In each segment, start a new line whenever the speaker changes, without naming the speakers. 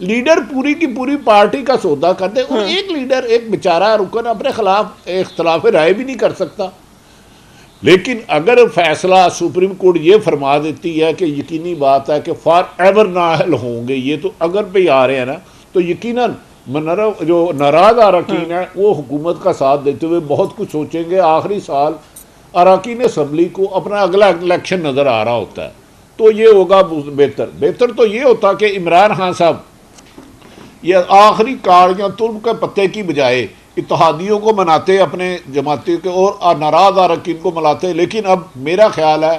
Leader پوری کی پوری پارٹی کا سودا کر دے، اور ایک لیڈر، ایک بیچارہ رکن اپنے خلاف اختلاف رائے بھی نہیں کر سکتا. لیکن اگر فیصلہ سپریم کورٹ یہ فرما دیتی ہے کہ یقینی بات ہے کہ فار ایور نااہل ہوں گے یہ، تو اگر پہ آ رہے ہیں نا، تو یقیناً جو ناراض اراکین ہیں وہ حکومت کا ساتھ دیتے ہوئے بہت کچھ سوچیں گے. آخری سال اراکین اسمبلی کو اپنا اگلا الیکشن نظر آ رہا ہوتا ہے، تو یہ ہوگا بہتر تو یہ ہوتا کہ عمران خان صاحب یہ آخری کاڑیاں تلم کے پتے کی بجائے اتحادیوں کو مناتے، اپنے جماعتیوں کے اور ناراض اراکین کو ملاتے. لیکن اب میرا خیال ہے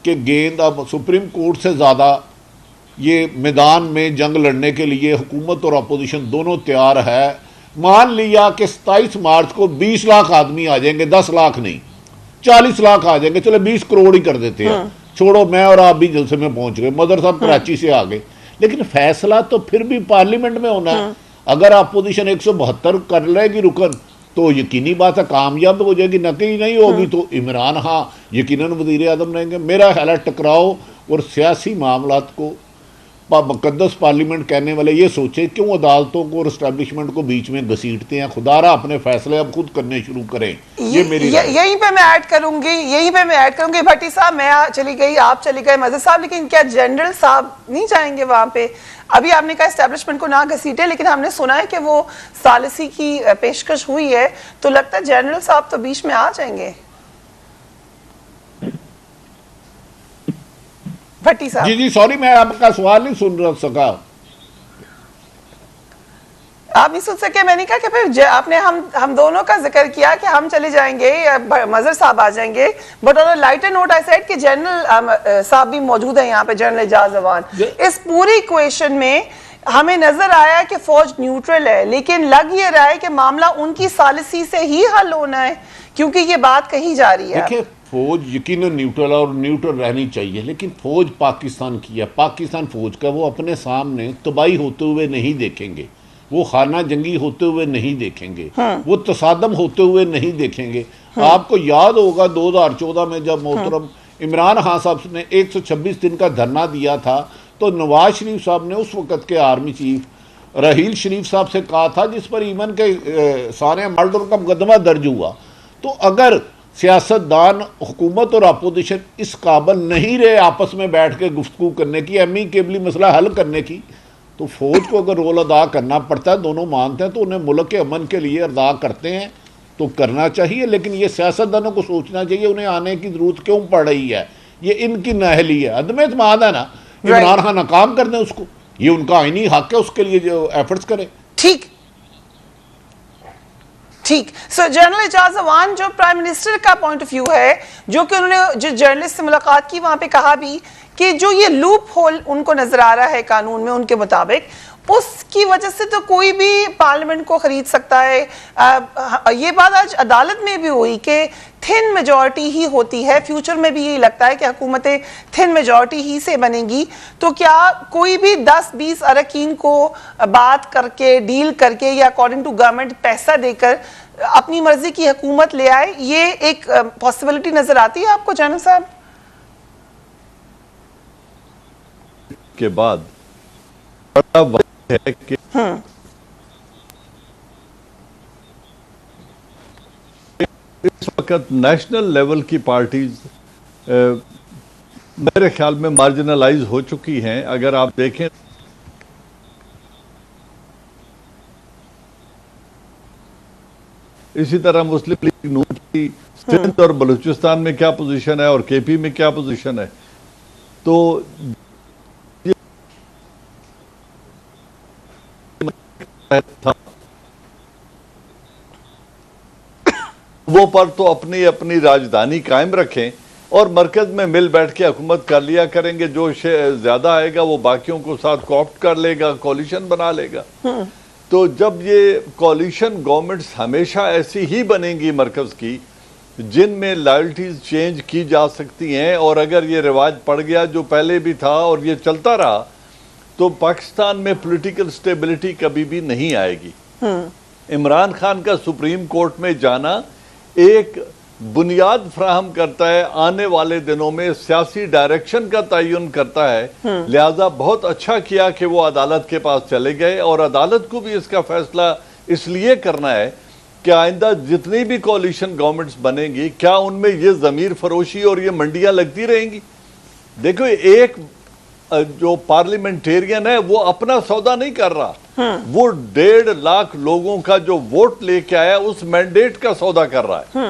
کہ گیند اب سپریم کورٹ سے زیادہ یہ میدان میں جنگ لڑنے کے لیے حکومت اور اپوزیشن دونوں تیار ہے. مان لیا کہ 27 مارچ کو 20 لاکھ آدمی آ جائیں گے، 10 لاکھ نہیں 40 لاکھ آ جائیں گے، چلے 20 کروڑ ہی کر دیتے ہیں، چھوڑو میں اور آپ بھی جلسے میں پہنچ گئے، مدر صاحب کراچی سے آ گئے. لیکن فیصلہ تو پھر بھی پارلیمنٹ میں ہونا ہے. اگر اپوزیشن 172 کر لے گی رکن تو یقینی بات ہے کامیاب ہو جائے گی، نہ کہ نہیں ہوگی تو عمران خان یقیناً وزیر اعظم رہیں گے. میرا خیال ہے ٹکراؤ اور سیاسی معاملات کو مقدس پارلیمنٹ کہنے والے یہ سوچیں کیوں عدالتوں کو اور اسٹیبلشمنٹ کو بیچ میں گھسیٹتے ہیں. خدا را اپنے فیصلے اب خود کرنے شروع کریں. یہ میری
یہیں پہ میں ایڈ کروں گی بھٹی صاحب، میں چلی گئی، آپ چلی گئے، مزید صاحب، لیکن کیا جنرل صاحب نہیں جائیں گے وہاں پہ؟ ابھی آپ نے کہا اسٹیبلشمنٹ کو نہ گھسیٹے، لیکن ہم نے سنا ہے کہ وہ ثالثی کی پیشکش ہوئی ہے، تو لگتا ہے جنرل صاحب تو بیچ میں آ جائیں گے. بھٹی صاحب
جی سوری میں آپ کا سوال نہیں سن سکا.
آپ نہیں سن سکے؟ میں نے کہا کہ پھر آپ نے ہم دونوں کا ذکر کیا کہ ہم چلے جائیں گے، مظہر صاحب آ جائیں گے، but on lighter note I said کہ جنرل صاحب بھی موجود ہیں یہاں پہ، جنرل اعجاز اعوان. اس پوری کویشن میں ہمیں نظر آیا کہ فوج نیوٹرل ہے، لیکن لگ یہ رہا ہے کہ معاملہ ان کی ثالثی سے ہی حل ہونا ہے، کیونکہ یہ بات کہی جا رہی ہے.
دیکھیں فوج یقیناً نیوٹرل اور نیوٹرل رہنی چاہیے، لیکن فوج پاکستان کی ہے، پاکستان فوج کا، وہ اپنے سامنے تباہی ہوتے ہوئے نہیں دیکھیں گے، وہ خانہ جنگی ہوتے ہوئے نہیں دیکھیں گے، وہ تصادم ہوتے ہوئے نہیں دیکھیں گے. آپ کو یاد ہوگا 2014 میں جب محترم عمران خان صاحب نے 126 دن کا دھرنا دیا تھا، تو نواز شریف صاحب نے اس وقت کے آرمی چیف راحیل شریف صاحب سے کہا تھا، جس پر ایمن کے سارے مرڈر کا مقدمہ درج ہوا. تو اگر سیاستدان حکومت اور اپوزیشن اس قابل نہیں رہے آپس میں بیٹھ کے گفتگو کرنے کی، ایمیکیبلی مسئلہ حل کرنے کی، تو فوج کو اگر رول ادا کرنا پڑتا ہے، دونوں مانتے ہیں تو انہیں ملک کے امن کے لیے ادا کرتے ہیں تو کرنا چاہیے. لیکن یہ سیاستدانوں کو سوچنا چاہیے انہیں آنے کی ضرورت کیوں پڑ رہی ہے، یہ ان کی نااہلی ہے، عدم اعتماد ہے نا. عمران خان ناکام کر دیں اس کو، یہ ان کا آئینی حق ہے، اس کے لیے جو ایفرٹس کریں.
ٹھیک. سو جنرل اعجاز اعوان، جو پرائم منسٹر کا پوائنٹ آف ویو ہے، جو کہ انہوں نے جو جرنلسٹ سے ملاقات کی وہاں پہ کہا بھی کہ جو یہ لوپ ہول ان کو نظر آ رہا ہے قانون میں ان کے مطابق، اس کی وجہ سے تو کوئی بھی پارلیمنٹ کو خرید سکتا ہے. یہ بات آج عدالت میں بھی ہوئی کہ تھن میجورٹی ہی ہوتی ہے، فیوچر میں بھی یہی لگتا ہے کہ حکومتیں تھن میجورٹی ہی سے بنیں گی. تو کیا کوئی بھی 10-20 اراکین کو بات کر کے، ڈیل کر کے، یا اکارڈنگ ٹو گورنمنٹ پیسہ دے کر اپنی مرضی کی حکومت لے آئے؟ یہ ایک پاسبلٹی نظر آتی ہے آپ کو جنرل صاحب؟
کے بعد بڑا وقت ہے کہ اس وقت نیشنل لیول کی پارٹیز میرے خیال میں مارجنلائز ہو چکی ہیں. اگر آپ دیکھیں اسی طرح مسلم لیگ نون کی سندھ اور بلوچستان میں کیا پوزیشن ہے اور کے پی میں کیا پوزیشن ہے، تو وہ پر تو اپنی اپنی راجدھانی قائم رکھیں اور مرکز میں مل بیٹھ کے حکومت کر لیا کریں گے. جو زیادہ آئے گا وہ باقیوں کو ساتھ کوآپٹ کر لے گا، کولیشن بنا لے گا. تو جب یہ کولیشن گورنمنٹس ہمیشہ ایسی ہی بنیں گی مرکز کی، جن میں لائلٹیز چینج کی جا سکتی ہیں، اور اگر یہ رواج پڑ گیا جو پہلے بھی تھا اور یہ چلتا رہا، تو پاکستان میں پولیٹیکل سٹیبلٹی کبھی بھی نہیں آئے گی. عمران خان کا سپریم کورٹ میں جانا ایک بنیاد فراہم کرتا ہے، آنے والے دنوں میں سیاسی ڈائریکشن کا تعین کرتا ہے. لہذا بہت اچھا کیا کہ وہ عدالت کے پاس چلے گئے، اور عدالت کو بھی اس کا فیصلہ اس لیے کرنا ہے کہ آئندہ جتنی بھی کولیشن گورنمنٹس بنیں گی، کیا ان میں یہ ضمیر فروشی اور یہ منڈیاں لگتی رہیں گی؟ دیکھو، ایک جو پارلیمنٹیرین ہے وہ اپنا سودا نہیں کر رہا، وہ 1.5 لاکھ لوگوں کا جو ووٹ لے کے آیا اس مینڈیٹ کا سودا کر رہا ہے.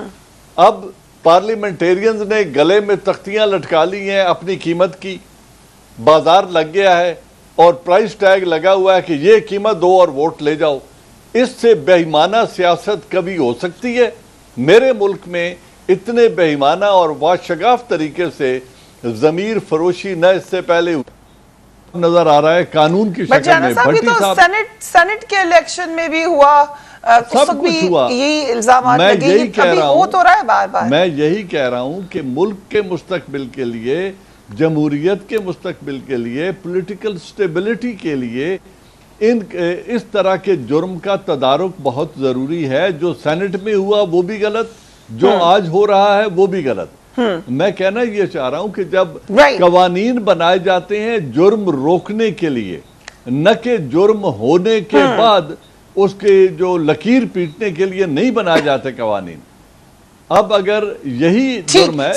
اب پارلیمنٹیرینز نے گلے میں تختیاں لٹکا لی ہیں اپنی قیمت کی، بازار لگ گیا ہے اور پرائس ٹیگ لگا ہوا ہے کہ یہ قیمت دو اور ووٹ لے جاؤ. اس سے بے ایمانہ سیاست کبھی ہو سکتی ہے؟ میرے ملک میں اتنے بے ایمانہ اور واشگاف طریقے سے ضمیر فروشی نہ اس سے پہلے نظر آ رہا ہے قانون کی شکل میں.
بھٹی صاحب، سینٹ کے الیکشن میں بھی ہوا،
سب کچھ ہوا.
یہی الزامات لگے، یہ کبھی ہو تو رہا ہے بار بار.
میں یہی کہہ رہا ہوں کہ ملک کے مستقبل کے لیے، جمہوریت کے مستقبل کے لیے، پولیٹیکل سٹیبلٹی کے لیے اس طرح کے جرم کا تدارک بہت ضروری ہے. جو سینٹ میں ہوا وہ بھی غلط، جو آج ہو رہا ہے وہ بھی غلط. میں کہنا یہ چاہ رہا ہوں کہ جب قوانین بنائے جاتے ہیں جرم روکنے کے لیے، نہ کہ جرم ہونے کے بعد اس کے جو لکیر پیٹنے کے لیے نہیں بنائے جاتے قوانین. اب اگر یہی جرم ہے،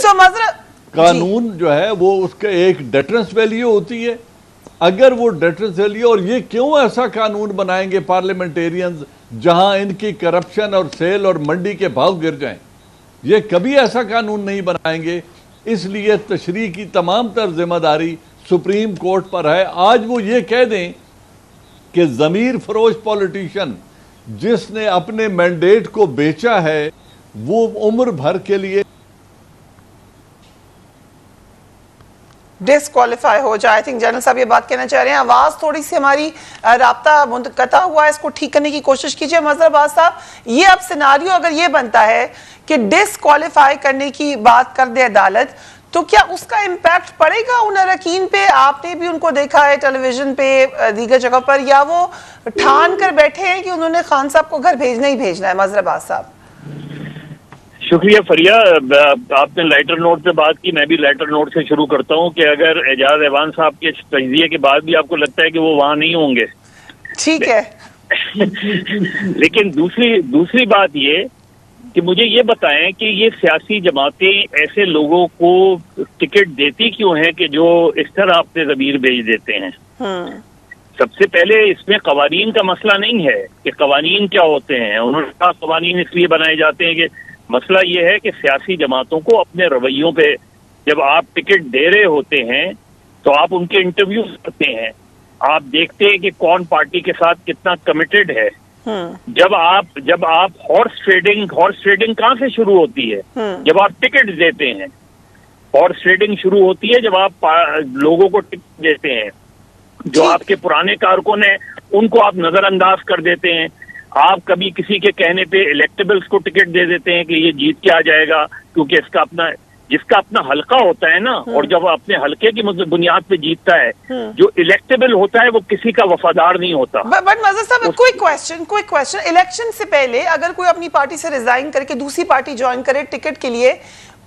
قانون جو ہے وہ اس کا ایک ڈیٹرنس ویلیو ہوتی ہے. اگر وہ ڈیٹرنس ویلیو، اور یہ کیوں ایسا قانون بنائیں گے پارلیمنٹیرینز جہاں ان کی کرپشن اور سیل اور منڈی کے بھاؤ گر جائیں؟ یہ کبھی ایسا قانون نہیں بنائیں گے. اس لیے تشریح کی تمام تر ذمہ داری سپریم کورٹ پر ہے. آج وہ یہ کہہ دیں کہ ضمیر فروش پولیٹیشین جس نے اپنے مینڈیٹ کو بیچا ہے وہ عمر بھر کے لیے
ڈسکوالیفائی ہو جائے. آئی تھنک جنرل صاحب یہ بات کہنا چاہ رہے ہیں. آواز تھوڑی سی ہماری رابطہ منقطع ہوا ہے، اس کو ٹھیک کرنے کی کوشش کیجئے. مظہر عباس صاحب، یہ اب سیناریو اگر یہ بنتا ہے کہ ڈسکوالیفائی کرنے کی بات کر دے عدالت، تو کیا اس کا امپیکٹ پڑے گا ان اراکین پہ؟ آپ نے بھی ان کو دیکھا ہے ٹیلی ویژن پہ، دیگر جگہ پر، یا وہ ٹھان کر بیٹھے ہیں کہ انہوں نے خان صاحب کو گھر بھیجنا ہی بھیجنا ہے؟ مظہر عباس صاحب.
شکریہ فریہ، آپ نے لائٹر نوٹ پہ بات کی، میں بھی لائٹر نوٹ سے شروع کرتا ہوں کہ اگر اعجاز ایوان صاحب کے تجزیے کے بعد بھی آپ کو لگتا ہے کہ وہ وہاں نہیں ہوں گے،
ٹھیک ہے.
لیکن دوسری بات یہ کہ مجھے یہ بتائیں کہ یہ سیاسی جماعتیں ایسے لوگوں کو ٹکٹ دیتی کیوں ہیں کہ جو اس طرح اپنے ضمیر بھیج دیتے ہیں؟ سب سے پہلے اس میں قوانین کا مسئلہ نہیں ہے کہ قوانین کیا ہوتے ہیں، انہوں نے کہا قوانین اس لیے بنائے جاتے ہیں کہ مسئلہ یہ ہے کہ سیاسی جماعتوں کو اپنے رویوں پہ، جب آپ ٹکٹ دے رہے ہوتے ہیں تو آپ ان کے انٹرویو کرتے ہیں، آپ دیکھتے ہیں کہ کون پارٹی کے ساتھ کتنا کمیٹڈ ہے. جب آپ ہارس ٹریڈنگ کہاں سے شروع ہوتی ہے؟ جب آپ ٹکٹ دیتے ہیں. ہارس ٹریڈنگ شروع ہوتی ہے جب آپ لوگوں کو ٹکٹ دیتے ہیں. جو آپ کے پرانے کارکن ہیں ان کو آپ نظر انداز کر دیتے ہیں. آپ کبھی کسی کے کہنے پہ الیکٹیبلز کو ٹکٹ دے دیتے ہیں کہ یہ جیت کے آ جائے گا کیونکہ جس کا اپنا حلقہ ہوتا ہے نا، اور جب اپنے حلقے کی بنیاد پہ جیتتا ہے، جو الیکٹیبل ہوتا ہے وہ کسی کا وفادار نہیں ہوتا.
بٹ مظہر صاحب، کوئی کویسچن، الیکشن سے پہلے اگر کوئی اپنی پارٹی سے ریزائن کر کے دوسری پارٹی جوائن کرے ٹکٹ کے لیے،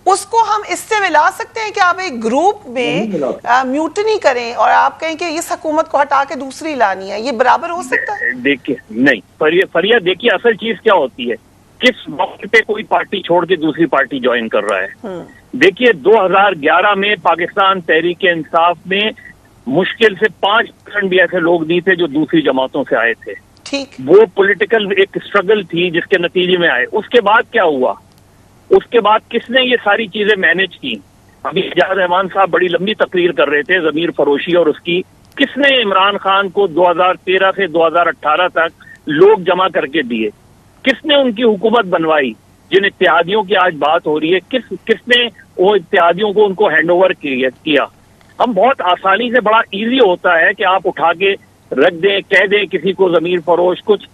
اس کو ہم اس سے ملا سکتے ہیں کہ آپ ایک گروپ میں میوٹنی کریں اور آپ کہیں کہ اس حکومت کو ہٹا کے دوسری لانی ہے؟ یہ برابر ہو سکتا ہے؟
دیکھیے، نہیں فریہ، دیکھیے اصل چیز کیا ہوتی ہے، کس موقع پہ کوئی پارٹی چھوڑ کے دوسری پارٹی جوائن کر رہا ہے. دیکھیے 2011 میں پاکستان تحریک انصاف میں مشکل سے 5% بھی ایسے لوگ نہیں تھے جو دوسری جماعتوں سے آئے تھے.
ٹھیک،
وہ پولیٹیکل ایک اسٹرگل تھی جس کے نتیجے میں آئے. اس کے بعد کیا ہوا؟ اس کے بعد کس نے یہ ساری چیزیں مینج کی؟ ابھی اعجاز احمان صاحب بڑی لمبی تقریر کر رہے تھے ضمیر فروشی اور اس کی. کس نے عمران خان کو 2013 سے 2018 تک لوگ جمع کر کے دیے؟ کس نے ان کی حکومت بنوائی؟ جن اتحادیوں کی آج بات ہو رہی ہے، کس نے وہ اتحادیوں کو ان کو ہینڈ اوور کیا؟ ہم بہت آسانی سے، بڑا ایزی ہوتا ہے کہ آپ اٹھا کے رکھ دیں، کہہ دیں کسی کو ضمیر فروش. کچھ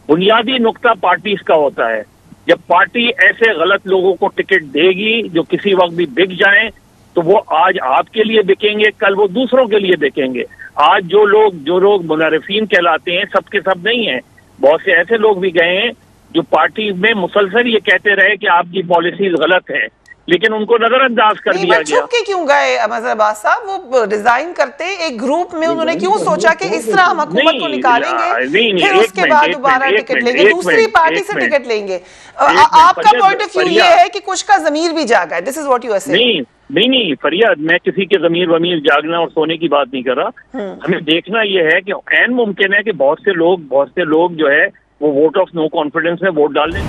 بنیادی نقطہ پارٹیز کا ہوتا ہے. جب پارٹی ایسے غلط لوگوں کو ٹکٹ دے گی جو کسی وقت بھی بک جائیں، تو وہ آج آپ کے لیے بکیں گے، کل وہ دوسروں کے لیے بکیں گے. آج جو لوگ منحرفین کہلاتے ہیں، سب کے سب نہیں ہیں، بہت سے ایسے لوگ بھی گئے ہیں جو پارٹی میں مسلسل یہ کہتے رہے کہ آپ کی پالیسیز غلط ہے، لیکن ان کو نظر انداز کر دیا گیا۔
چھپ کے کیوں گئے مظہر عباس صاحب؟ وہ ڈیزائن کرتے ایک گروپ میں، انہوں نے کیوں سوچا کہ اس طرح ہم حکومت کو نکالیں گے، پھر اس کے بعد دوبارہ ٹکٹ لیں گے، دوسری پارٹی سے ٹکٹ لیں گے؟ آپ کا پوائنٹ آف ویو یہ ہے کہ کچھ کا ضمیر بھی جاگا ہے، this is what you are seeing?
نہیں فریاد، میں کسی کے ضمیر ومیر جاگنا اور سونے کی بات نہیں کر رہا۔ ہمیں دیکھنا یہ ہے کہ عین ممکن ہے کہ بہت سے لوگ جو ہے وہ ووٹ آف نو کانفیڈنس میں ووٹ ڈال دیں۔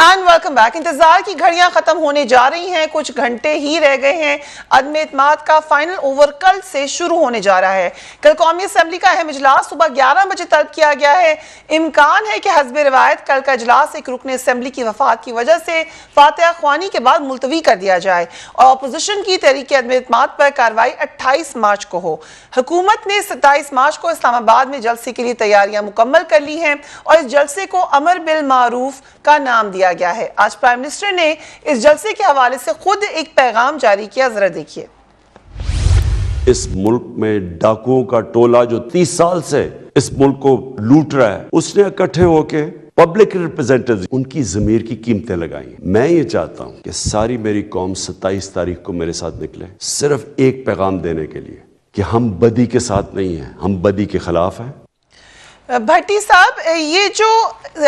And welcome back. انتظار کی گھڑیاں ختم ہونے جا رہی ہیں، کچھ گھنٹے ہی رہ گئے ہیں، عدم اعتماد کا فائنل اوور کل سے شروع ہونے جا رہا ہے۔ کل قومی اسمبلی کا اہم اجلاس صبح 11 بجے طلب کیا گیا ہے۔ امکان ہے کہ حسب روایت کل کا اجلاس ایک رکن اسمبلی کی وفات کی وجہ سے فاتحہ خوانی کے بعد ملتوی کر دیا جائے اور اپوزیشن کی تحریک عدم اعتماد پر کارروائی 28 مارچ کو ہو۔ حکومت نے 27 مارچ کو اسلام آباد میں جلسے کے لیے تیاریاں مکمل کر لی ہیں اور اس جلسے کو امر بالمعروف کا نام دیا گیا ہے۔ آج پرائم منسٹر نے اس جلسے کے حوالے سے خود ایک پیغام جاری کیا، ذرا دیکھیے۔
اس ملک میں ڈاکوؤں کا ٹولہ جو 30 سال سے اس ملک کو لوٹ رہا ہے، اس نے اکٹھے ہو کے پبلک ریپرزینٹیوز ان کی ضمیر کی قیمتیں لگائیں۔ میں یہ چاہتا ہوں کہ ساری میری قوم 27 تاریخ کو میرے ساتھ نکلے، صرف ایک پیغام دینے کے لیے کہ ہم بدی کے ساتھ نہیں ہیں، ہم بدی کے خلاف ہیں۔
بھٹی صاحب، یہ جو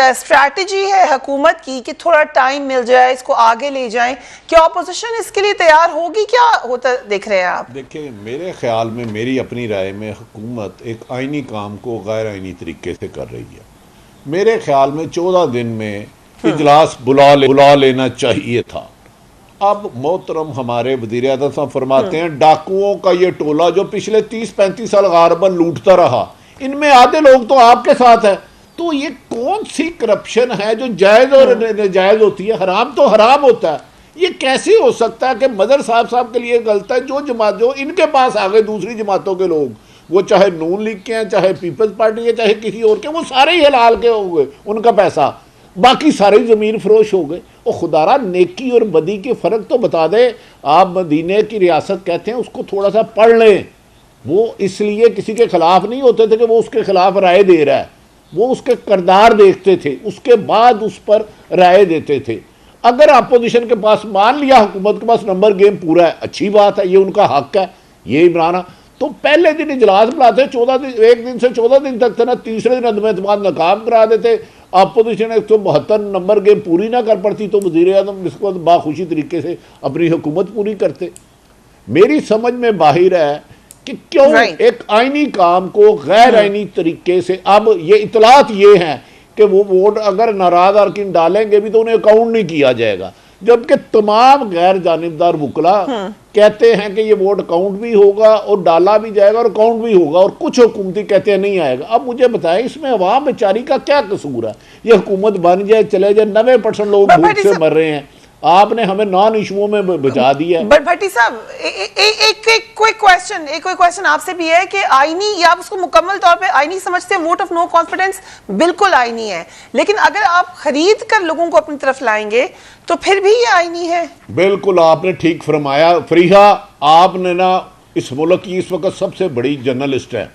اسٹریٹجی ہے حکومت کی کہ تھوڑا ٹائم مل جائے، اس کو آگے لے جائیں، کیا اپوزیشن اس کے لیے تیار ہوگی؟ کیا ہوتا دیکھ رہے ہیں آپ؟
دیکھیں، میرے خیال میں، میری اپنی رائے میں، حکومت ایک آئینی کام کو غیر آئینی طریقے سے کر رہی ہے۔ میرے خیال میں 14 دن میں اجلاس بلا لینا چاہیے تھا۔ اب محترم ہمارے وزیر اعظم صاحب فرماتے ہیں ڈاکوؤں کا یہ ٹولہ جو پچھلے 30-35 سال غالباً لوٹتا رہا، ان میں آدھے لوگ تو آپ کے ساتھ ہیں، تو یہ کون سی کرپشن ہے جو جائز اور ناجائز ہوتی ہے؟ حرام تو حرام ہوتا ہے۔ یہ کیسے ہو سکتا ہے کہ مدر صاحب کے لیے غلط ہے؟ جو ان کے پاس آ گئے دوسری جماعتوں کے لوگ، وہ چاہے نون لیگ کے ہیں، چاہے پیپلز پارٹی ہے، چاہے کسی اور کے، وہ سارے ہی حلال کے ہو گئے، ان کا پیسہ، باقی سارے زمین فروش ہو گئے۔ اور خدا را نیکی اور بدی کے فرق تو بتا دے۔ آپ مدینے کی ریاست کہتے ہیں، اس کو تھوڑا سا پڑھ لیں۔ وہ اس لیے کسی کے خلاف نہیں ہوتے تھے کہ وہ اس کے خلاف رائے دے رہا ہے، وہ اس کے کردار دیکھتے تھے، اس کے بعد اس پر رائے دیتے تھے۔ اگر اپوزیشن کے پاس، مان لیا حکومت کے پاس نمبر گیم پورا ہے، اچھی بات ہے، یہ ان کا حق ہے یہ عمرانہ، تو پہلے دن اجلاس بلاتے، 14 دن، ایک دن سے 14 دن تک تھا نا، تیسرے دن عدم اعتماد ناکام کرا دیتے۔ اپوزیشن 172 نمبر گیم پوری نہ کر پڑتی تو وزیر اعظم اس کو باخوشی طریقے سے اپنی حکومت پوری کرتے۔ میری سمجھ میں باہر ہے کہ کیوں ایک آئینی کام کو غیر آئینی طریقے سے، اب یہ اطلاعات یہ ہیں کہ وہ ووٹ اگر ناراض ارکان ڈالیں گے بھی تو انہیں اکاؤنٹ نہیں کیا جائے گا، جبکہ تمام غیر جانبدار وکلا کہتے ہیں کہ یہ ووٹ اکاؤنٹ بھی ہوگا اور ڈالا بھی جائے گا اور اکاؤنٹ بھی ہوگا، اور کچھ حکومتی کہتے ہیں نہیں آئے گا۔ اب مجھے بتائیں اس میں عوام بیچاری کا کیا قصور ہے؟ یہ حکومت بن جائے چلے جائے، 90% لوگ بھوک سے مر رہے ہیں، آپ نے ہمیں نان ایشوؤں میں بچا دیا ہے۔
بھٹی صاحب، ایک کوئی آپ سے بھی ہے کہ آئینی، یا آپ اس کو مکمل طور پہ آئینی سمجھتے ہیں؟ ووٹ آف نو کانفیڈنس بالکل آئینی ہے، لیکن اگر آپ خرید کر لوگوں کو اپنی طرف لائیں گے تو پھر بھی یہ آئینی ہے؟
بالکل آپ نے ٹھیک فرمایا فریحہ، آپ نے نا اس ملک کی اس وقت سب سے بڑی جرنلسٹ ہے۔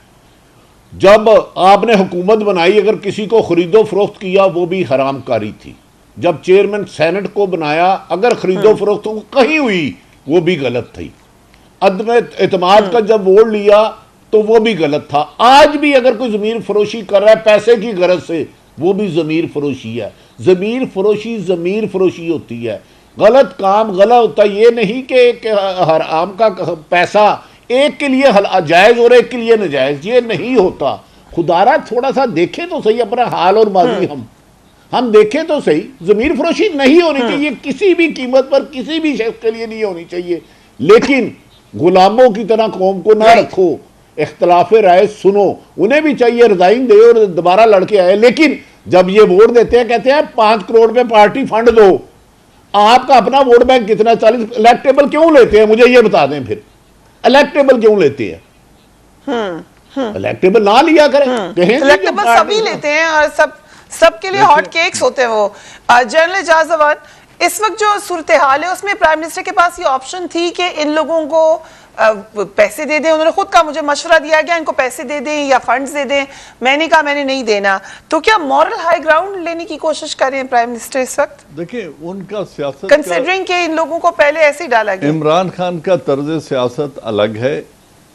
جب آپ نے حکومت بنائی، اگر کسی کو خرید و فروخت کیا وہ بھی حرام کاری تھی۔ جب چیئرمین سینٹ کو بنایا، اگر خرید و فروخت کہیں ہوئی وہ بھی غلط تھی۔ عدم اعتماد کا جب ووٹ لیا تو وہ بھی غلط تھا۔ آج بھی اگر کوئی ضمیر فروشی کر رہا ہے پیسے کی غرض سے، وہ بھی ضمیر فروشی ہے۔ ضمیر فروشی ہوتی ہے۔ غلط کام غلط ہوتا ہے، یہ نہیں کہ حرام کا پیسہ ایک کے لیے جائز اور ایک کے لیے ناجائز، یہ نہیں ہوتا۔ خدا را تھوڑا سا دیکھیں تو صحیح اپنا حال اور ماضی، ہم دیکھیں تو صحیح، ضمیر فروشی نہیں ہونی چاہیے کسی بھی قیمت پر، کسی بھی شخص کے لیے نہیں ہونی چاہیے، لیکن غلاموں کی طرح قوم کو نہ رکھو، اختلاف رائے سنو، انہیں بھی چاہیے ریزائن دے اور دوبارہ لڑ کے آئے، لیکن جب یہ ووٹ دیتے ہیں کہتے ہیں 5 کروڑ پہ پارٹی فنڈ دو، آپ کا اپنا ووٹ بینک کتنا 40 الیکٹیبل کیوں لیتے ہیں مجھے یہ بتا دیں پھر الیکٹیبل کیوں لیتے ہیں الیکٹیبل نہ لیا کریں
الیکٹیبل سبھی لیتے ہیں اور سب کے لیے ہاٹ کیکس ہوتے ہیں وہ جنرل اعجاز احمد اس وقت جو صورتحال ہے اس میں پرائم منسٹر کے پاس یہ آپشن تھی کہ ان لوگوں کو پیسے دے دیں انہوں نے خود کہا مجھے مشورہ دیا گیا ان کو پیسے دے دیں یا فنڈز دے دیں میں نے کہا میں نے نہیں دینا تو کیا مورل ہائی گراؤنڈ لینے کی کوشش کر رہے ہیں پرائم منسٹر اس وقت
دیکھیں ان کا سیاست
کنسیڈرنگ کہ ان لوگوں کو پہلے ایسے ہی ڈالا گیا
عمران خان کا طرز سیاست الگ ہے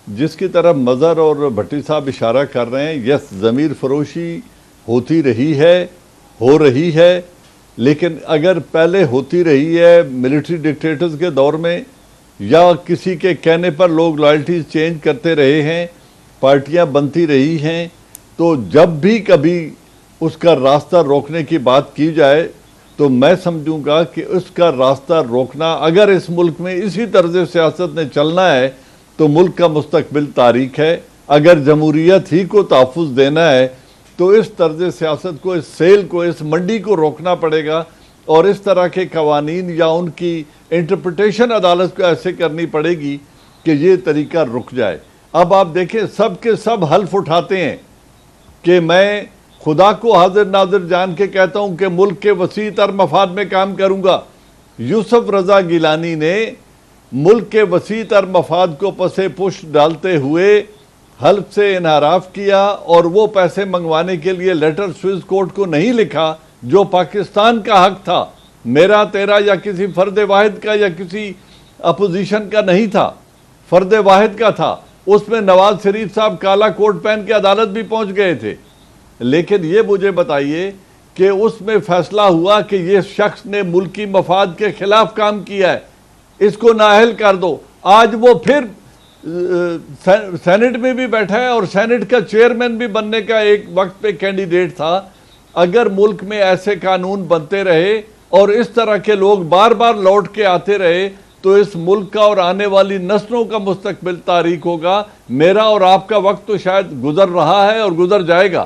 جس کی طرف مظہر اور بھٹی صاحب اشارہ کر رہے ہیں یس ضمیر فروشی ہوتی رہی ہے ہو رہی ہے لیکن اگر پہلے ہوتی رہی ہے ملٹری ڈکٹیٹرز کے دور میں یا کسی کے کہنے پر لوگ لائلٹیز چینج کرتے رہے ہیں پارٹیاں بنتی رہی ہیں تو جب بھی کبھی اس کا راستہ روکنے کی بات کی جائے تو میں سمجھوں گا کہ اس کا راستہ روکنا اگر اس ملک میں اسی طرز سیاست نے چلنا ہے تو ملک کا مستقبل تاریک ہے اگر جمہوریت ہی کو تحفظ دینا ہے تو اس طرز سیاست کو اس سیل کو اس منڈی کو روکنا پڑے گا اور اس طرح کے قوانین یا ان کی انٹرپریٹیشن عدالت کو ایسے کرنی پڑے گی کہ یہ طریقہ رک جائے اب آپ دیکھیں سب کے سب حلف اٹھاتے ہیں کہ میں خدا کو حاضر ناظر جان کے کہتا ہوں کہ ملک کے وسیع تر مفاد میں کام کروں گا یوسف رضا گیلانی نے ملک کے وسیع تر مفاد کو پسے پش ڈالتے ہوئے حلف سے انحراف کیا اور وہ پیسے منگوانے کے لیے لیٹر سوئس کورٹ کو نہیں لکھا جو پاکستان کا حق تھا میرا تیرا یا کسی فرد واحد کا یا کسی اپوزیشن کا نہیں تھا فرد واحد کا تھا اس میں نواز شریف صاحب کالا کوٹ پہن کے عدالت بھی پہنچ گئے تھے لیکن یہ مجھے بتائیے کہ اس میں فیصلہ ہوا کہ یہ شخص نے ملکی مفاد کے خلاف کام کیا ہے اس کو نااہل کر دو آج وہ پھر سینٹ میں بھی بیٹھا ہے اور سینٹ کا چیئرمین بھی بننے کا ایک وقت پہ کینڈیڈیٹ تھا اگر ملک میں ایسے قانون بنتے رہے اور اس طرح کے لوگ بار بار لوٹ کے آتے رہے تو اس ملک کا اور آنے والی نسلوں کا مستقبل تاریک ہوگا میرا اور آپ کا وقت تو شاید گزر رہا ہے اور گزر جائے گا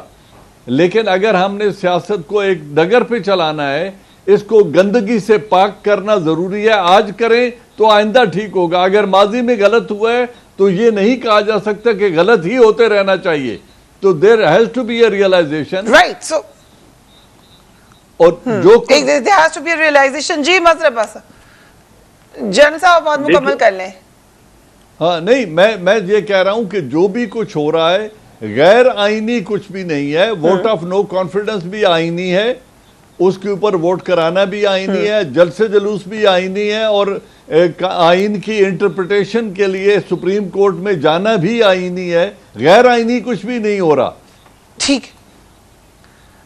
لیکن اگر ہم نے سیاست کو ایک ڈگر پہ چلانا ہے اس کو گندگی سے پاک کرنا ضروری ہے آج کریں تو آئندہ ٹھیک ہوگا اگر ماضی میں غلط ہوا ہے تو یہ نہیں کہا جا سکتا کہ غلط ہی ہوتے رہنا چاہیے تو there has to be a realization
right so
اور جو
there has to be a realization جی مظہر عباس جنرل صاحب بات مکمل کر لیں
ہاں نہیں میں یہ کہہ رہا ہوں کہ جو بھی کچھ ہو رہا ہے غیر آئینی کچھ بھی نہیں ہے ووٹ آف نو کانفیڈنس بھی آئینی ہے اس کے اوپر ووٹ کرانا بھی آئینی ہے جلسے جلوس بھی آئینی ہے اور آئین کی انٹرپریٹیشن کے لیے سپریم کورٹ میں جانا بھی آئینی ہے غیر آئینی کچھ بھی نہیں ہو رہا
ٹھیک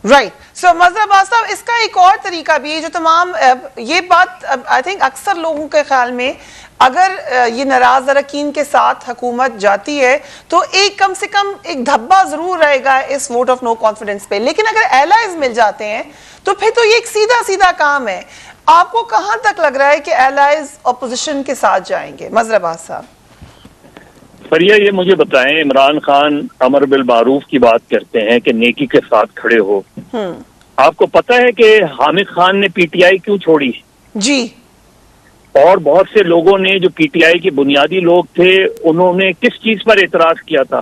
رائٹ سو مظہر عباس صاحب اس کا ایک اور طریقہ بھی ہے جو تمام یہ بات آئی تھنک اکثر لوگوں کے خیال میں اگر یہ ناراض اراکین کے ساتھ حکومت جاتی ہے تو ایک کم سے کم ایک دھبا ضرور رہے گا اس ووٹ آف نو کانفیڈنس پہ لیکن اگر ایلائز مل جاتے ہیں تو پھر تو یہ ایک سیدھا سیدھا کام ہے آپ کو کہاں تک لگ رہا ہے کہ ایلائز اپوزیشن کے ساتھ جائیں گے مظہر عباس صاحب
فریہ یہ مجھے بتائیں عمران خان امر بالمعروف کی بات کرتے ہیں کہ نیکی کے ساتھ کھڑے ہو آپ کو پتہ ہے کہ حامد خان نے پی ٹی آئی کیوں چھوڑی
جی
اور بہت سے لوگوں نے جو پی ٹی آئی کے بنیادی لوگ تھے انہوں نے کس چیز پر اعتراض کیا تھا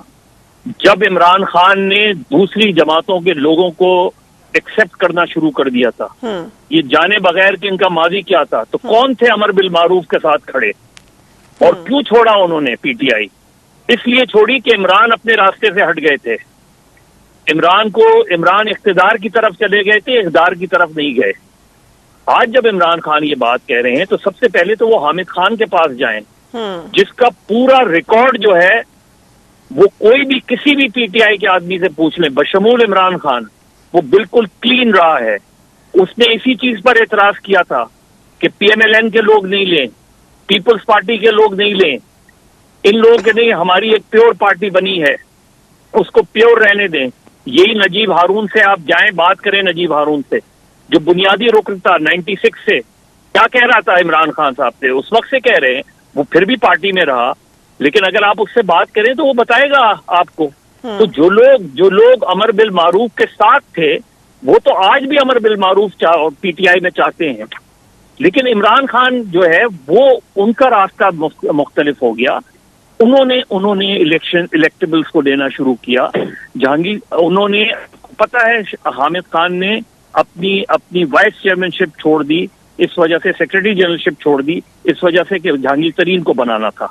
جب عمران خان نے دوسری جماعتوں کے لوگوں کو ایکسپٹ کرنا شروع کر دیا تھا یہ جانے بغیر کہ ان کا ماضی کیا تھا تو کون تھے امر بالمعروف کے ساتھ کھڑے اور کیوں چھوڑا انہوں نے پی ٹی آئی اس لیے چھوڑی کہ عمران اپنے راستے سے ہٹ گئے تھے عمران اقتدار کی طرف چلے گئے تھے اقتدار کی طرف نہیں گئے آج جب عمران خان یہ بات کہہ رہے ہیں تو سب سے پہلے تو وہ حامد خان کے پاس جائیں جس کا پورا ریکارڈ جو ہے وہ کوئی بھی کسی بھی پی ٹی آئی کے آدمی سے پوچھ لیں بشمول عمران خان وہ بالکل کلین رہا ہے اس نے اسی چیز پر اعتراض کیا تھا کہ پی ایم ایل این کے لوگ نہیں لیں پیپلز پارٹی کے لوگ نہیں لیں ان لوگوں کے نہیں ہماری ایک پیور پارٹی بنی ہے اس کو پیور رہنے دیں یہی نجیب ہارون سے آپ جائیں بات کریں نجیب ہارون سے جو بنیادی رکن تھا 96 سے کیا کہہ رہا تھا عمران خان صاحب سے اس وقت سے کہہ رہے ہیں وہ پھر بھی پارٹی میں رہا لیکن اگر آپ اس سے بات کریں تو وہ بتائے گا آپ کو تو جو لوگ امر بالمعروف کے ساتھ تھے وہ تو آج بھی امر بالمعروف پی ٹی آئی میں چاہتے ہیں لیکن عمران خان جو ہے وہ ان کا راستہ مختلف ہو گیا. انہوں نے الیکٹیبلز کو دینا شروع کیا. انہوں نے پتہ ہے حامد خان نے اپنی وائس چیئرمین شپ چھوڑ دی, اس وجہ سے سیکرٹری جنرل شپ چھوڑ دی, اس وجہ سے کہ جہانگیر ترین کو بنانا تھا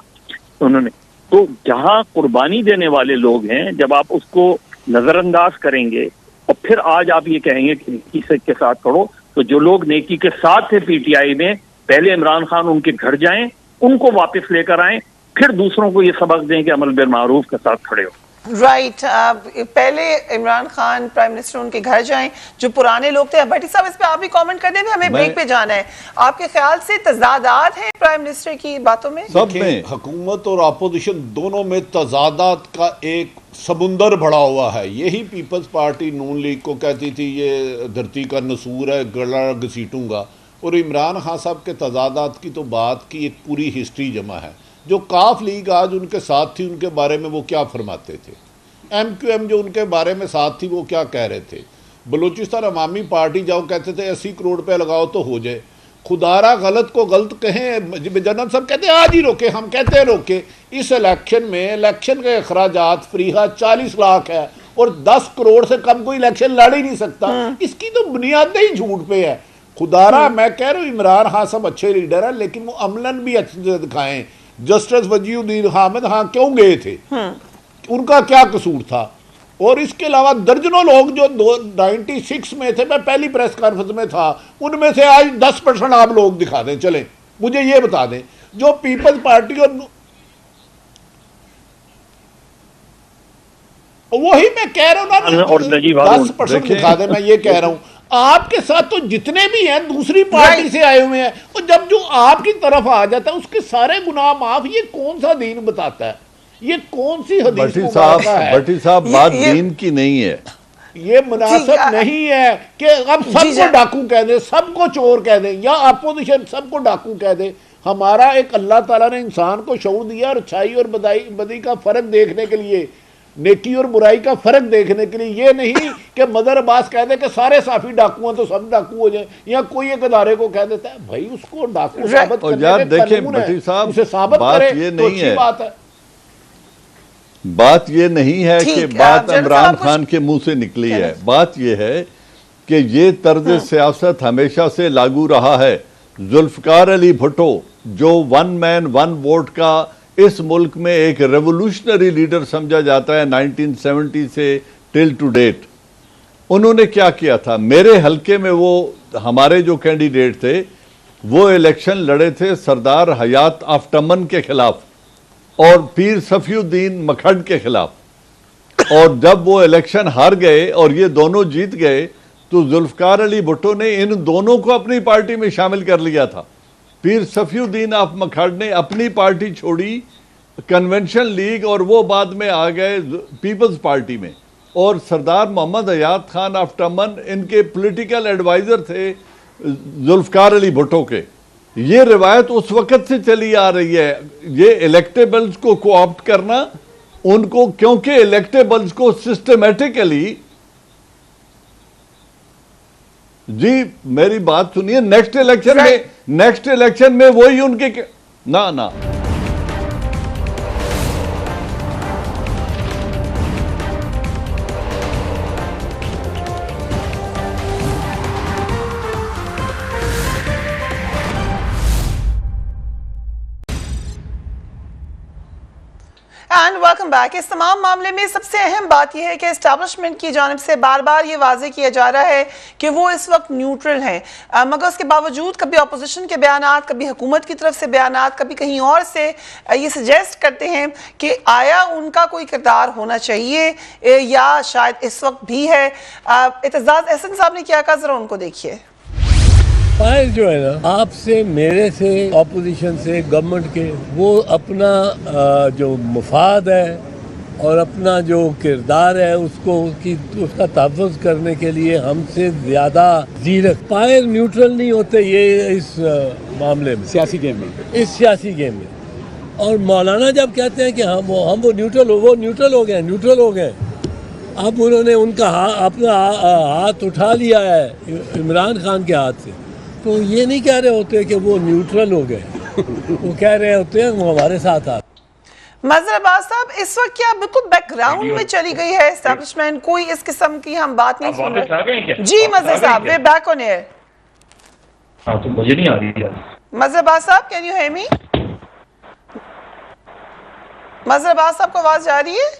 انہوں نے. تو جہاں قربانی دینے والے لوگ ہیں, جب آپ اس کو نظر انداز کریں گے اور پھر آج آپ یہ کہیں گے کہ نیکی کے ساتھ کھڑو, تو جو لوگ نیکی کے ساتھ تھے پی ٹی آئی میں, پہلے عمران خان ان کے گھر جائیں, ان کو واپس لے کر آئیں, پھر دوسروں کو یہ سبق دیں کہ امر بالمعروف کے ساتھ کھڑے ہو.
رائٹ, پہلے عمران خان پرائم منسٹر ان کے گھر جائیں جو پرانے لوگ تھے. بھٹی صاحب اس پہ آپ بھی کامنٹ کر دیں, ہمیں بریک پہ جانا ہے. آپ کے خیال سے تضادات ہیں پرائم منسٹر کی باتوں میں؟
سب میں
حکومت اور اپوزیشن دونوں میں تضادات کا ایک سمندر بڑا ہوا ہے. یہی پیپلز پارٹی نون لیگ کو کہتی تھی یہ دھرتی کا نسور ہے, گڑا گھسیٹوں گا, اور عمران خان صاحب کے تضادات کی تو بات کی ایک پوری ہسٹری جمع ہے. جو کاف لیگ آج ان کے ساتھ تھی, ان کے بارے میں وہ کیا فرماتے تھے, ایم کیو ایم جو ان کے بارے میں ساتھ تھی وہ کیا کہہ رہے تھے, بلوچستان عوامی پارٹی جاؤ کہتے تھے 80 کروڑ روپے لگاؤ تو ہو جائے. خدارا غلط کو غلط کہیں, جنرل صاحب کہتے ہیں آج ہی روکے, ہم کہتے ہیں روکے. اس الیکشن میں الیکشن کے اخراجات فریحہ 40 لاکھ ہے اور 10 کروڑ سے کم کوئی الیکشن لڑ ہی نہیں سکتا. اس کی تو بنیاد ہی جھوٹ پہ ہے. خدارا میں کہہ رہا ہوں عمران خان صاحب اچھے لیڈر ہیں, لیکن وہ عملاً بھی اچھے دکھائیں. جسٹس وجیہ الدین حامد ہاں کیوں گئے تھے, ان کا کیا قصور تھا؟ اور اس کے علاوہ درجنوں لوگ جو 96 میں تھے, میں پہلی پریس کانفرنس میں تھا, ان میں سے آج 10% آپ لوگ دکھا دیں, چلیں مجھے یہ بتا دیں جو پیپلز پارٹی اور وہی میں کہہ رہا ہوں نا 10% دکھا دیں. میں یہ کہہ رہا ہوں آپ کے ساتھ تو جتنے بھی ہیں دوسری پارٹی سے آئے ہوئے ہیں, اور جب جو آپ کی طرف آ جاتا ہے اس کے سارے گناہ معاف. یہ کون سا دین بتاتا ہے, یہ کون سی حدیث مبارکہ ہے؟
بھٹی صاحب بات دین کی نہیں ہے,
یہ مناسب نہیں ہے کہ اب سب کو ڈاکو کہہ دیں, سب کو چور کہہ دیں, یا اپوزیشن سب کو ڈاکو کہہ دیں. ہمارا ایک اللہ تعالیٰ نے انسان کو شعور دیا اور اچھائی اور بدی کا فرق دیکھنے کے لیے, نیکی اور برائی کا فرق دیکھنے کے لیے. یہ نہیں کہ مدر عباس کہہ دے کہ سارے صافی ڈاکو ہیں تو سب ڈاکو ہو جائیں, یا کوئی ایک ادارے کو کہہ دیتا ہے بھائی اس کو ڈاکو ثابت کرنے کے قانون ہے, اسے ثابت کرے تو اچھی بات ہے.
بات یہ نہیں ہے کہ بات عمران خان کے منہ سے نکلی ہے, بات یہ ہے کہ یہ طرز سیاست ہمیشہ سے لاگو رہا ہے. ذوالفقار علی بھٹو جو 1 مین 1 ووٹ کا اس ملک میں ایک ریولوشنری لیڈر سمجھا جاتا ہے 1970 سے ٹل ٹو ڈیٹ, انہوں نے کیا کیا تھا؟ میرے حلقے میں وہ ہمارے جو کینڈیڈیٹ تھے وہ الیکشن لڑے تھے سردار حیات آفتمن کے خلاف اور پیر صفی الدین مکھڈ کے خلاف, اور جب وہ الیکشن ہار گئے اور یہ دونوں جیت گئے تو ذوالفقار علی بھٹو نے ان دونوں کو اپنی پارٹی میں شامل کر لیا تھا. پیر صفی الدین آف مکھڈ نے اپنی پارٹی چھوڑی کنونشن لیگ اور وہ بعد میں آ گئے پیپلز پارٹی میں, اور سردار محمد حیات خان آفتمن ان کے پولیٹیکل ایڈوائزر تھے ذوالفقار علی بھٹو کے. یہ روایت اس وقت سے چلی آ رہی ہے, یہ الیکٹیبلز کو کوآپٹ کرنا ان کو, کیونکہ الیکٹیبلز کو سسٹمیٹیکلی, جی میری بات سنیے, نیکسٹ الیکشن میں وہی ان کے نہ
اینڈ ویلکم بیک. اس تمام معاملے میں سب سے اہم بات یہ ہے کہ اسٹیبلشمنٹ کی جانب سے بار بار یہ واضح کیا جا رہا ہے کہ وہ اس وقت نیوٹرل ہیں, مگر اس کے باوجود کبھی اپوزیشن کے بیانات, کبھی حکومت کی طرف سے بیانات, کبھی کہیں اور سے یہ سجیسٹ کرتے ہیں کہ آیا ان کا کوئی کردار ہونا چاہیے یا شاید اس وقت بھی ہے. اعتزاز احسن صاحب نے کیا کہا, ذرا ان کو دیکھیے.
فائل جو ہے نا آپ سے, میرے سے, اپوزیشن سے, گورنمنٹ کے, وہ اپنا جو مفاد ہے اور اپنا جو کردار ہے اس کا تحفظ کرنے کے لیے ہم سے زیادہ زیرک. فائل نیوٹرل نہیں ہوتے یہ اس معاملے میں, سیاسی گیم میں. اور مولانا جب کہتے ہیں کہ ہم وہ نیوٹرل ہو گئے, اب انہوں نے ان کا اپنا ہاتھ اٹھا لیا ہے عمران خان کے ہاتھ سے, تو یہ نہیں کہہ رہے ہوتے کہ وہ نیوٹرل ہو گئے وہ کہہ رہے ہوتے ہیں وہ ہمارے ساتھ آ.
مظہر عباس صاحب اس وقت کیا بالکل بیک گراؤنڈ میں چلی گئی ہے اسٹیبلشمنٹ, کوئی اس قسم کی ہم بات نہیں سن رہے. جی مظہر صاحب, وی بیک آن ایئر.
ہاں تو مجھے نہیں آ رہی ہے.
مظہر عباس صاحب, کین یو ہیئر می؟ مظہر عباس صاحب کو آواز جا رہی ہے؟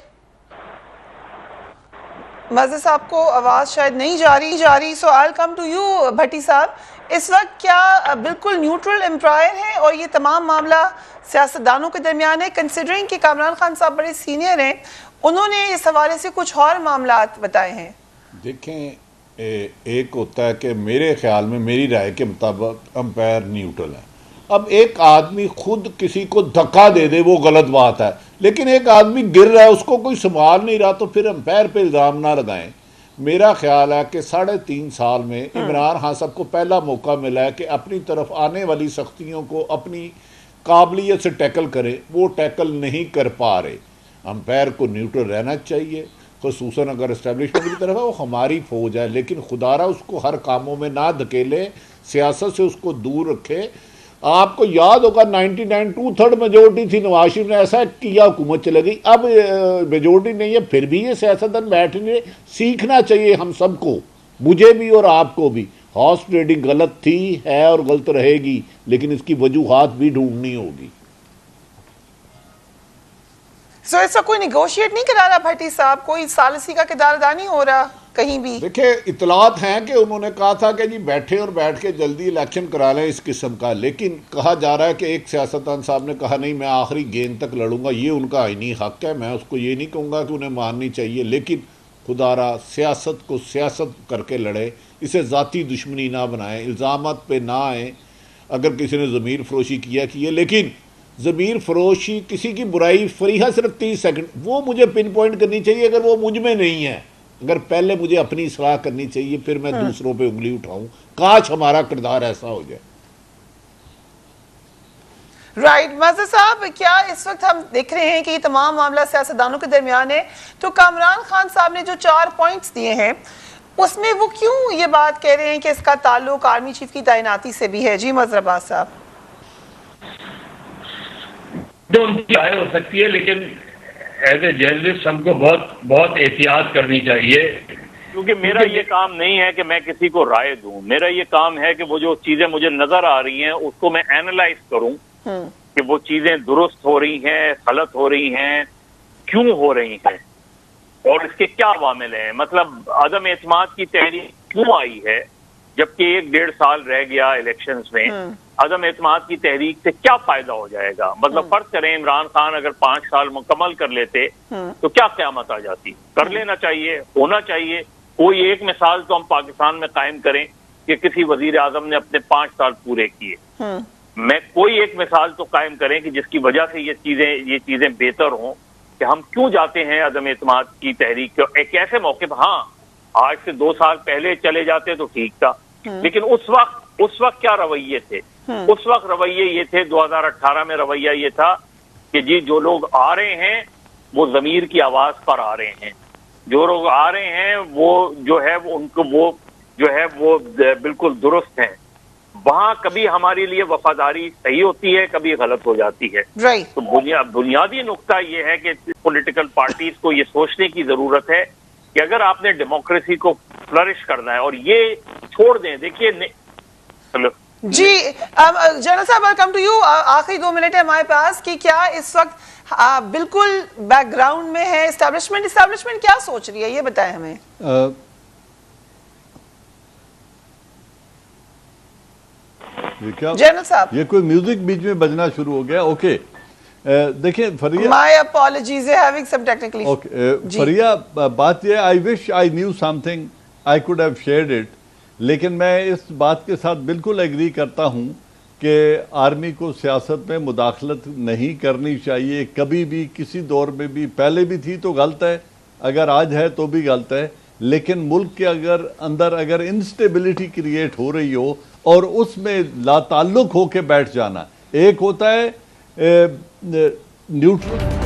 مظہر صاحب کو آواز شاید نہیں جا رہی. سو آئی ول کم ٹو یو بھٹی صاحب. اس وقت کیا بالکل نیوٹرل امپائر ہے اور یہ تمام معاملہ سیاستدانوں کے درمیان ہے, کنسیڈرنگ کہ کامران خان صاحب بڑے سینئر ہیں, انہوں نے اس حوالے سے کچھ اور معاملات بتائے ہیں؟
دیکھیں, ایک ہوتا ہے کہ میرے خیال میں, میری رائے کے مطابق امپائر نیوٹرل ہے. اب ایک آدمی خود کسی کو دھکا دے دے وہ غلط بات ہے, لیکن ایک آدمی گر رہا ہے اس کو کوئی سنبھال نہیں رہا تو پھر امپائر پہ الزام نہ لگائیں. میرا خیال ہے کہ 3.5 سال میں عمران خان صاحب کو پہلا موقع ملا ہے کہ اپنی طرف آنے والی سختیوں کو اپنی قابلیت سے ٹیکل کرے, وہ ٹیکل نہیں کر پا رہے. امپائر کو نیوٹرل رہنا چاہیے, خصوصاً اگر اسٹیبلشمنٹ کی طرف ہے, وہ ہماری فوج ہے, لیکن خدا را اس کو ہر کاموں میں نہ دھکیلے, سیاست سے اس کو دور رکھے. آپ کو یاد ہوگا 99 2/3 میجورٹی تھی, نواز شریف نے ایسا کیا حکومت چلے گئی. اب میجورٹی نہیں ہے, پھر بھی یہ سیاستدان بیٹھنے سیکھنا چاہیے ہم سب کو, مجھے بھی اور آپ کو بھی. ہارس ٹریڈنگ غلط تھی, ہے اور غلط رہے گی, لیکن اس کی وجوہات بھی ڈھونڈنی ہوگی.
سو اس کا کوئی نیگوشیٹ نہیں کرا رہا بھٹی صاحب, کوئی ثالثی کا کردار ادا نہیں ہو رہا کہیں بھی؟
دیکھیں, اطلاعات ہیں کہ انہوں نے کہا تھا کہ جی بیٹھے اور بیٹھ کے جلدی الیکشن کرا لیں اس قسم کا, لیکن کہا جا رہا ہے کہ ایک سیاستدان صاحب نے کہا نہیں میں آخری گیند تک لڑوں گا. یہ ان کا آئینی حق ہے, میں اس کو یہ نہیں کہوں گا کہ انہیں ماننی چاہیے, لیکن خدا را سیاست کو سیاست کر کے لڑے, اسے ذاتی دشمنی نہ بنائیں, الزامات پہ نہ آئیں. اگر کسی نے ضمیر فروشی کیے, لیکن ضمیر فروشی کسی کی برائی فریحہ صرف 30 سیکنڈ, وہ مجھے پن پوائنٹ کرنی چاہیے اگر وہ مجھ میں نہیں ہے. اگر پہلے مجھے اپنی اصلاح کرنی چاہیے, پھر میں دوسروں پہ انگلی اٹھاؤں. کاش ہمارا کردار ایسا ہو جائے.
رائٹ. مظہر صاحب, کیا اس وقت ہم دیکھ رہے ہیں کہ یہ تمام معاملہ سیاستدانوں کے درمیان ہے, تو کامران خان صاحب نے جو 4 پوائنٹس دیے ہیں اس میں وہ کیوں یہ بات کہہ رہے ہیں کہ اس کا تعلق آرمی چیف کی تعیناتی سے بھی ہے؟ جی مظہر عباس صاحب.
تو ان کی رائے ہو سکتی ہے, لیکن ایز اے جرنلسٹ ہم کو بہت احتیاط کرنی چاہیے, کیونکہ میرا یہ کام نہیں ہے کہ میں کسی کو رائے دوں. میرا یہ کام ہے کہ وہ جو چیزیں مجھے نظر آ رہی ہیں اس کو میں اینالائز کروں کہ وہ چیزیں درست ہو رہی ہیں, غلط ہو رہی ہیں, کیوں ہو رہی ہیں, اور اس کے کیا عوامل ہیں. مطلب عدم اعتماد کی تحریک کیوں آئی ہے جبکہ 1.5 سال رہ گیا الیکشنز میں؟ عدم اعتماد کی تحریک سے کیا فائدہ ہو جائے گا؟ مطلب فرض کریں عمران خان اگر 5 سال مکمل کر لیتے تو کیا قیامت آ جاتی؟ کر لینا چاہیے, ہونا چاہیے. کوئی ایک مثال تو ہم پاکستان میں قائم کریں کہ کسی وزیر اعظم نے اپنے 5 سال پورے کیے. میں کوئی ایک مثال تو قائم کریں کہ جس کی وجہ سے یہ چیزیں بہتر ہوں, کہ ہم کیوں جاتے ہیں عدم اعتماد کی تحریک کے ایک ایسے موقع پر. ہاں آج سے 2 سال پہلے چلے جاتے تو ٹھیک تھا, لیکن اس وقت کیا رویے تھے؟ اس وقت رویے یہ تھے, 2018 میں رویہ یہ تھا کہ جی جو لوگ آ رہے ہیں وہ ضمیر کی آواز پر آ رہے ہیں, جو لوگ آ رہے ہیں وہ جو ہے ان کو وہ جو ہے وہ بالکل درست ہیں. وہاں کبھی ہمارے لیے وفاداری صحیح ہوتی ہے, کبھی غلط ہو جاتی ہے. تو بنیادی نقطہ یہ ہے کہ پولیٹیکل پارٹیز کو یہ سوچنے کی ضرورت ہے کہ اگر آپ نے ڈیموکریسی کو فلرش کرنا ہے, اور یہ چھوڑ دیں. دیکھیے
جی جنرل صاحب, ویلکم ٹو یو. آخری 2 منٹ ہے ہمارے پاس کہ کیا اس وقت بالکل بیک گراؤنڈ میں ہے اسٹیبلشمنٹ کیا سوچ رہی ہے, یہ بتائیں ہمیں. جنرل صاحب,
یہ کوئی میوزک بیچ میں بجنا شروع ہو گیا. اوکے, دیکھیں فریہ,
my apologies, having some technical issues.
فریہ, بات یہ I wish I knew something, I could have shared it. لیکن میں اس بات کے ساتھ بالکل ایگری کرتا ہوں کہ آرمی کو سیاست میں مداخلت نہیں کرنی چاہیے کبھی بھی, کسی دور میں بھی. پہلے بھی تھی تو غلط ہے, اگر آج ہے تو بھی غلط ہے. لیکن ملک کے اندر اگر انسٹیبلٹی کریٹ ہو رہی ہو اور اس میں لا تعلق ہو کے بیٹھ جانا, ایک ہوتا ہے نیوٹرل